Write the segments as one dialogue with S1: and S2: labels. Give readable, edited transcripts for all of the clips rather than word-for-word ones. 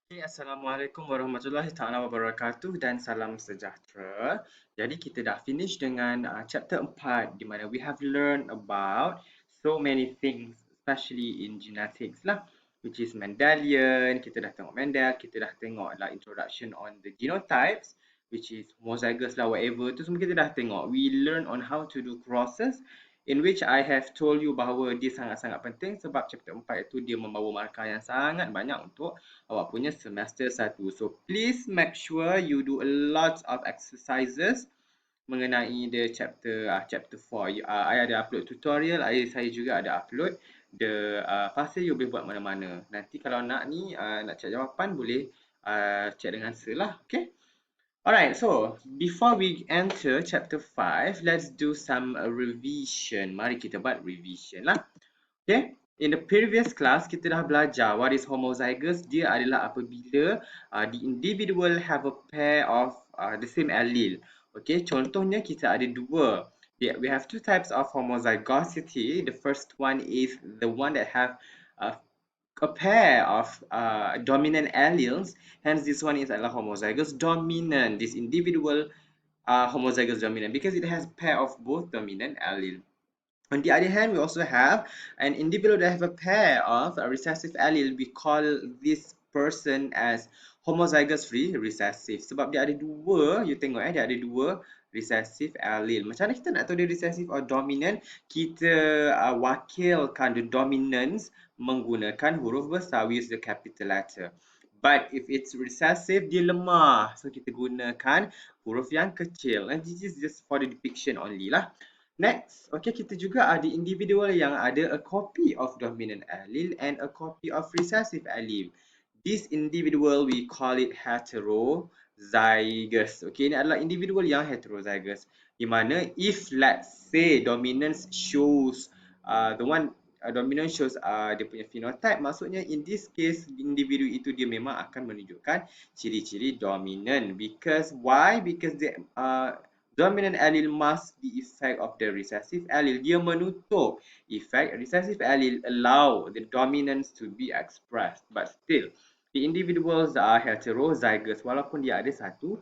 S1: Okay, Assalamualaikum warahmatullahi taala wabarakatuh dan salam sejahtera. Jadi kita dah finish dengan chapter 4 di mana we have learned about so many things especially in genetics lah, which is Mendelian. Kita dah tengok Mendel, kita dah tengok lah introduction on the genotypes, which is homozygous lah, whatever tu semua kita dah tengok. We learn on how to do crosses, in which I have told you bahawa dia sangat-sangat penting sebab chapter 4 itu dia membawa markah yang sangat banyak untuk awak punya semester 1. So please make sure you do a lot of exercises mengenai the chapter 4. I ada upload tutorial, saya juga ada upload the fasa you boleh buat mana-mana. Nanti kalau nak ni nak cari jawapan boleh cek dengan Sir lah. Okay. Alright, so before we enter chapter 5, let's do some revision. Mari kita buat revision lah. Okay, in the previous class kita dah belajar what is homozygous. Dia adalah apabila the individual have a pair of the same allele. Okay, contohnya kita ada dua. We have two types of homozygosity. The first one is the one that have a pair of dominant alleles. Hence, this one is adalah homozygous dominant. This individual homozygous dominant because it has pair of both dominant allele. On the other hand, we also have an individual that have a pair of recessive allele. We call this person as homozygous free recessive. Sebab dia ada dua, you tengok dia ada dua recessive allele. Macam mana kita nak tahu dia recessive or dominant? Kita wakilkan the dominance menggunakan huruf besar. We use the capital letter. But if it's recessive, dia lemah. So kita gunakan huruf yang kecil. And this is just for the depiction only lah. Next, okay, kita juga ada individual yang ada a copy of dominant allele and a copy of recessive allele. This individual we call it heterozygous. Okay, ini adalah individual yang heterozygous. Di mana if let's say dominance shows dominant shows dia punya phenotype, maksudnya in this case individu itu dia memang akan menunjukkan ciri-ciri dominant. Because why? Because they dominant allele must be effect of the recessive allele. Dia menutup effect recessive allele allow the dominance to be expressed. But still, the individuals are heterozygous walaupun dia ada satu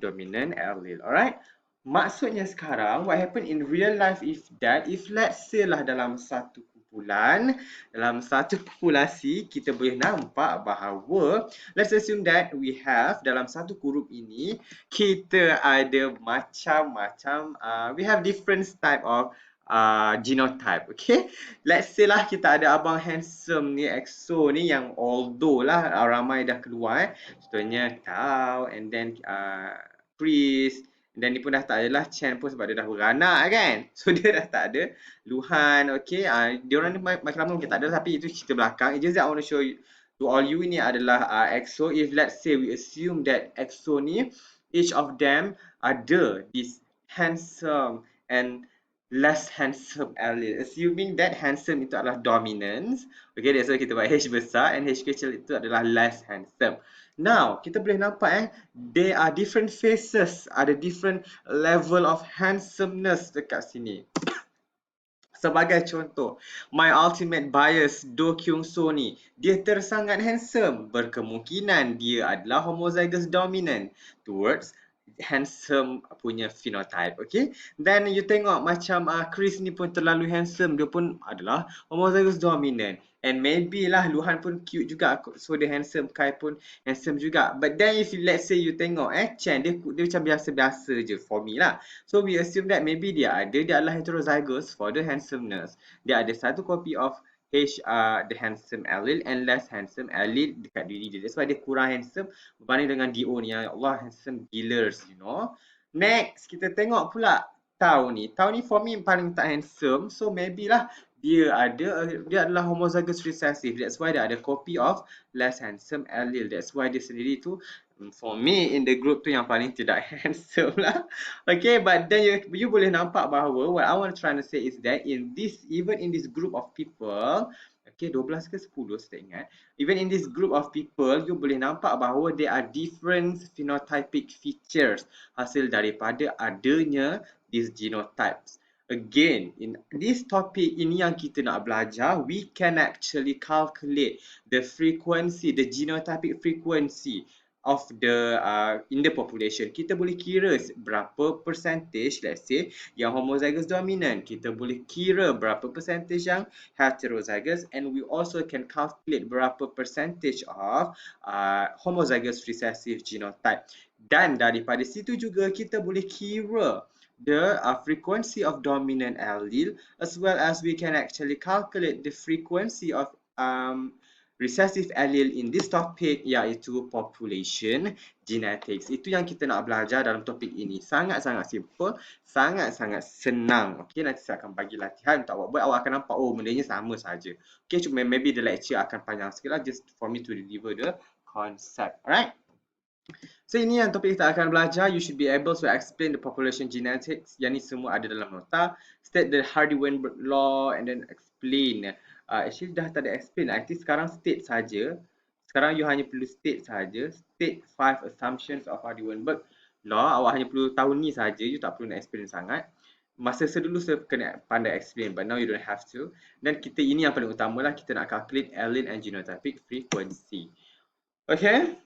S1: dominant allele. Alright? Maksudnya sekarang, what happen in real life is that if let's say lah dalam satu kumpulan, dalam satu populasi, kita boleh nampak bahawa let's assume that we have dalam satu grup ini, kita ada macam-macam, we have different type of genotype, okay? Let's say lah kita ada abang handsome ni, EXO ni yang although lah ramai dah keluar, contohnya Tau and then Chris, dan dia pun dah tak adalah Chen pun sebab dia dah beranak kan. So dia dah tak ada Luhan, okay. Dia orang ni makin lama mungkin tak ada tapi itu cerita belakang. It's just that I want to show you to all you ini adalah EXO. If let's say we assume that EXO ni, each of them ada this handsome and less handsome allele. Assuming that handsome itu adalah dominance. Okay, that's why kita buat H besar and H kecil itu adalah less handsome. Now, kita boleh nampak there are different faces, ada different level of handsomeness dekat sini. Sebagai contoh, my ultimate bias Do Kyung So ni, dia tersangat handsome. Berkemungkinan dia adalah homozygous dominant towards handsome punya phenotype, okay? Then you tengok macam Chris ni pun terlalu handsome, dia pun adalah homozygous dominant. And maybe lah Luhan pun cute juga, so dia handsome, Kai pun handsome juga. But then if let's say you tengok Chen, dia macam biasa-biasa je for me lah. So we assume that maybe dia adalah heterozygous for the handsomeness. Dia ada satu copy of the handsome allele and less handsome allele dekat diri dia. That's why dia kurang handsome berbanding dengan DO ni. Ya Allah, handsome gillers, you know. Next, kita tengok pula Tau ni. Tau ni for me paling tak handsome. So maybe lah dia adalah homozygous recessive. That's why dia ada copy of less handsome allele. That's why dia sendiri tu for me in the group tu yang paling tidak handsome lah. Okay, but then you boleh nampak bahawa what I want to try to say is that even in this group of people, okay, 12 ke 10 saya tak ingat. Even in this group of people, you boleh nampak bahawa there are different phenotypic features hasil daripada adanya these genotypes. Again, in this topic ini yang kita nak belajar, we can actually calculate the frequency, the genotypic frequency of the in the population. Kita boleh kira berapa percentage, let's say, yang homozygous dominant. Kita boleh kira berapa percentage yang heterozygous, and we also can calculate berapa percentage of homozygous recessive genotype. Dan daripada situ juga kita boleh kira the frequency of dominant allele, as well as we can actually calculate the frequency of recessive allele in this topic, iaitu population genetics. Itu yang kita nak belajar dalam topik ini. Sangat-sangat simple, sangat-sangat senang. Okay, nanti saya akan bagi latihan untuk awak buat. Awak akan nampak, oh, bendanya sama saja. Okay, cuma maybe the lecture akan panjang sikit lah, just for me to deliver the concept. Alright? So ini yang topik kita akan belajar. You should be able to explain the population genetics. Yang ni semua ada dalam nota. State the Hardy-Weinberg law and then explain. Actually dah tak ada explain. I think sekarang state saja. Sekarang you hanya perlu state saja. State 5 assumptions of Hardy-Weinberg law. Awak hanya perlu tahu ni saja. You tak perlu nak explain sangat. Masa sedulu saya kena pandai explain, but now you don't have to. Dan kita ini yang paling utama lah. Kita nak calculate allele and genotypic frequency. Okay?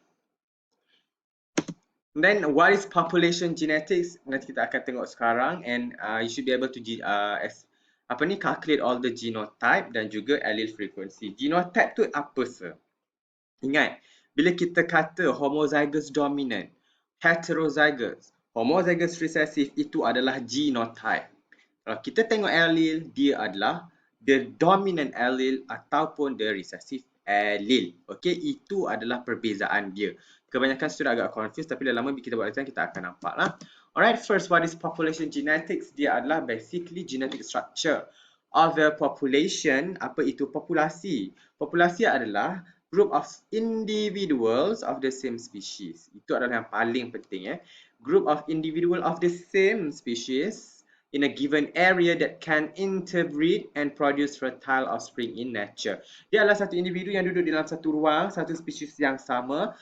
S1: Then what is population genetics? Nanti kita akan tengok sekarang, and you should be able to calculate all the genotype dan juga allele frequency. Genotype tu apa sir? Ingat, bila kita kata homozygous dominant, heterozygous, homozygous recessive, itu adalah genotype. Kalau kita tengok allele, dia adalah the dominant allele ataupun the recessive allele. Okay, itu adalah perbezaan dia. Kebanyakan student agak confused, tapi dah lama kita buat latihan, kita akan nampak lah. Alright, first, what is population genetics? Dia adalah basically genetic structure of the population. Apa itu populasi? Populasi adalah group of individuals of the same species. Itu adalah yang paling penting. Group of individual of the same species in a given area that can interbreed and produce fertile offspring in nature. Dia adalah satu individu yang duduk dalam satu ruang, satu spesies yang sama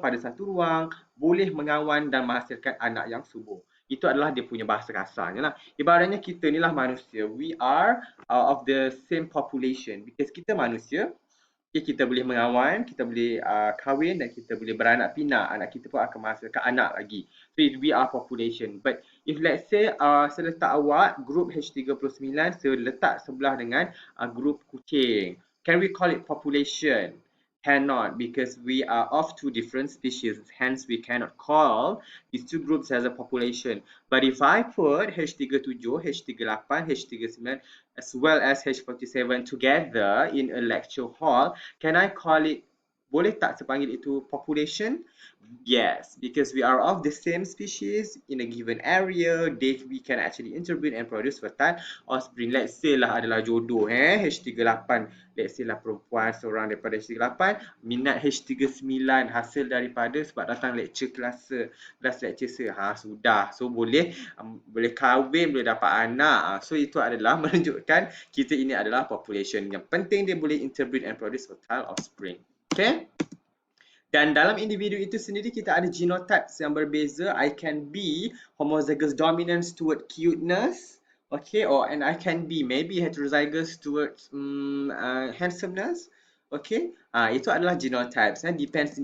S1: pada satu ruang, boleh mengawan dan menghasilkan anak yang subur. Itu adalah dia punya bahasa kasarnya lah. Ibaratnya kita ni lah manusia. We are of the same population. Because kita manusia, kita boleh mengawan, kita boleh kahwin dan kita boleh beranak pinak. Anak kita pun akan menghasilkan anak lagi. So we are population. But if let's say saya letak awak group H39, saya letak sebelah dengan group kucing. Can we call it population? Cannot, because we are of two different species. Hence, we cannot call these two groups as a population. But if I put H37, H38, H39, as well as H47 together in a lecture hall, can I call it, boleh tak saya panggil itu population? Yes, because we are of the same species in a given area, we can actually interbreed and produce fertile offspring. Let's say lah adalah jodoh H38, let's say lah perempuan seorang daripada H38 minat H39 hasil daripada sebab datang lecture kelas lecture sudah. So boleh kahwin, boleh dapat anak. So itu adalah menunjukkan kita ini adalah population. Yang penting dia boleh interbreed and produce fertile offspring. Okay? Dan dalam individu itu sendiri kita ada genotypes yang berbeza. I can be homozygous dominance toward cuteness, okay, and I can be maybe heterozygous towards handsomeness, okay. Itu adalah genotypes.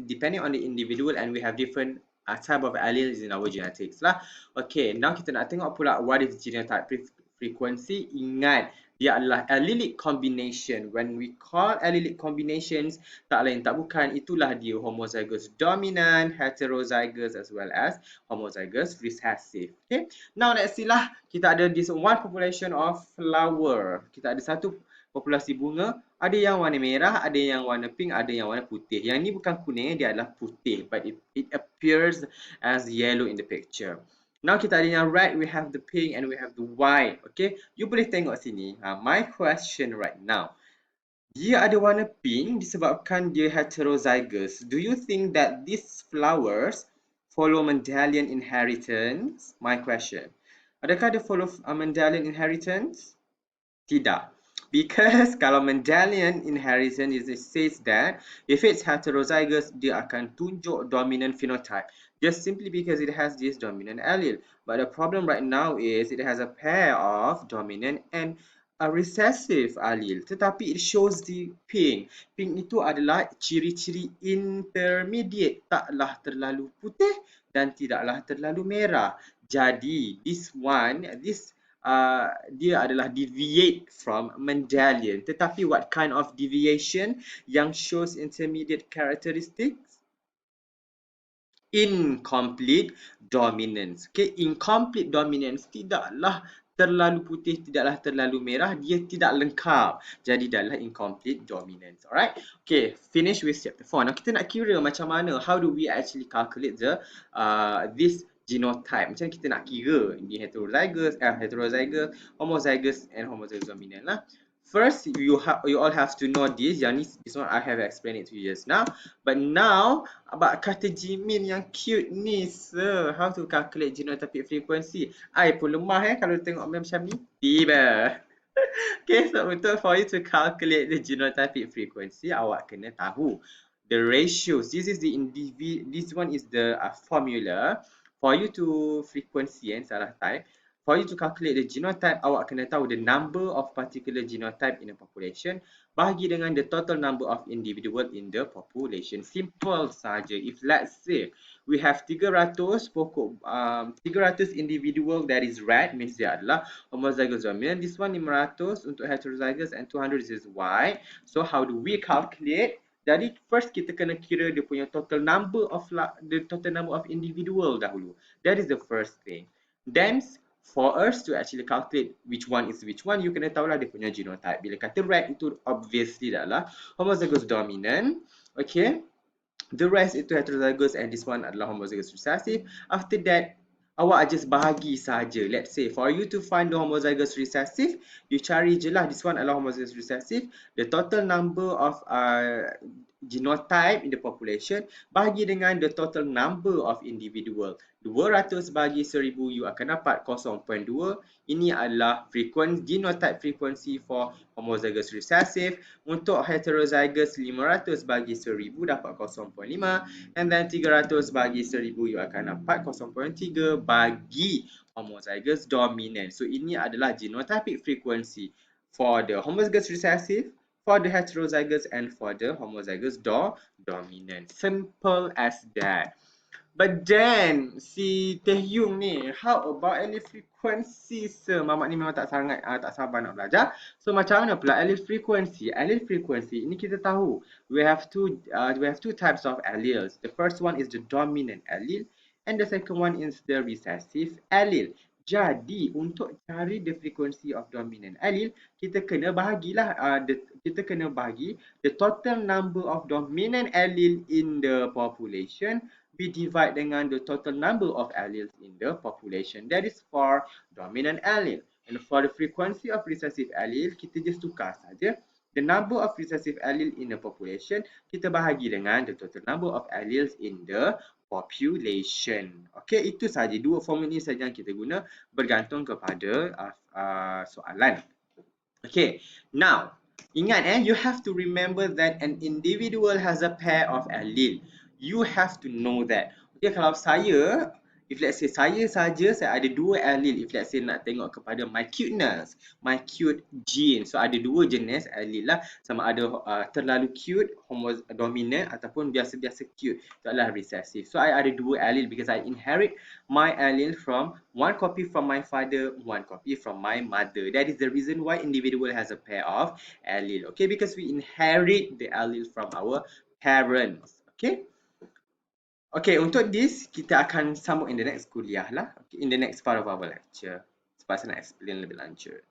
S1: Depending on the individual, and we have different type of alleles in our genetics lah. Okay, now kita nak tengok pula what is genotype frequency. Ingat, dia adalah allelic combination. When we call allelic combinations, tak lain tak bukan, itulah dia homozygous dominant, heterozygous as well as homozygous recessive. Okay, now let's see lah, kita ada this one population of flower. Kita ada satu populasi bunga, ada yang warna merah, ada yang warna pink, ada yang warna putih. Yang ni bukan kuning, dia adalah putih, but it appears as yellow in the picture. Now kita ada yang red, we have the pink and we have the white. Okay, you boleh tengok sini. My question right now, dia ada warna pink disebabkan dia heterozygous. Do you think that these flowers follow Mendelian inheritance? My question. Adakah dia follow Mendelian inheritance? Tidak. Because kalau Mendelian inheritance it says that if it's heterozygous, dia akan tunjuk dominant phenotype. Just simply because it has this dominant allele. But the problem right now is it has a pair of dominant and a recessive allele. Tetapi it shows the pink. Pink itu adalah ciri-ciri intermediate. Taklah terlalu putih dan tidaklah terlalu merah. Jadi, dia adalah deviate from Mendelian. Tetapi what kind of deviation yang shows intermediate characteristics? Incomplete dominance. Okay, incomplete dominance tidaklah terlalu putih, tidaklah terlalu merah, dia tidak lengkap. Jadi adalah incomplete dominance. Alright. Okay, finish with chapter 4. Now kita nak kira macam mana, how do we actually calculate this genotype. Macam kita nak kira ini heterozygous, homozygous and homozygous dominant lah. First, you all have to know this. This one I have explained it to you just now. But now, about kata Jimin yang cute ni, sir. How to calculate genotypic frequency? I pun lemah kalau tengok macam ni. Tiba. Okay, so for you to calculate the genotypic frequency, awak kena tahu the ratios. This one is the formula for you to frequency salah type. For you to calculate the genotype, awak kena tahu the number of particular genotype in a population bahagi dengan the total number of individual in the population. Simple saja. If let's say we have 300 individual that is red, means dia adalah homozygous dominant. This one 500 untuk heterozygous and 200 is white. So how do we calculate? Jadi first kita kena kira dia punya total number of individual dahulu. That is the first thing. Then for us to actually calculate which one is which one, you kena tahulah dia punya genotype. Bila kata red itu obviously adalah homozygous dominant. Okay. The rest itu heterozygous and this one adalah homozygous recessive. After that, awak just bahagi saja. Let's say for you to find the homozygous recessive, you cari je lah this one adalah homozygous recessive. The total number of genotype in the population bahagi dengan the total number of individual. 200 bagi 1000, you akan dapat 0.2. Ini adalah genotype frequency for homozygous recessive. Untuk heterozygous, 500 bagi 1000 dapat 0.5. And then 300 bagi 1000, you akan dapat 0.3 bagi homozygous dominant. So ini adalah genotypic frequency for the homozygous recessive, for the heterozygous, and for the homozygous dominant. Simple as that. But then, si Teh Yung ni, how about allele frequency, sir? Mamak ni memang tak sabar nak belajar. So, macam mana pula allele frequency? Allele frequency, ini kita tahu. We have two types of alleles. The first one is the dominant allele, and the second one is the recessive allele. Jadi, untuk cari the frequency of dominant allele, kita kena bahagilah, kita kena bahagi the total number of dominant allele in the population, we divide dengan the total number of alleles in the population. That is for dominant allele. And for the frequency of recessive allele, kita just tukar saja. The number of recessive allele in the population, kita bahagi dengan the total number of alleles in the population. Okay, itu saja. Dua formula ini saja yang kita guna bergantung kepada soalan. Okay, now, ingat you have to remember that an individual has a pair of allele. You have to know that. Okay, kalau saya, if let's say saya saja, saya ada dua allele. If let's say nak tengok kepada my cuteness, my cute gene. So ada dua jenis allele lah. Sama ada terlalu cute, dominant ataupun biasa-biasa cute. Itu adalah recessive. So I ada dua allele because I inherit my allele from one copy from my father, one copy from my mother. That is the reason why individual has a pair of allele. Okay, because we inherit the allele from our parents. Okay. Okay, untuk this, kita akan sambung in the next kuliah lah. Okay, in the next part of our lecture. Sebab saya nak explain lebih lanjut.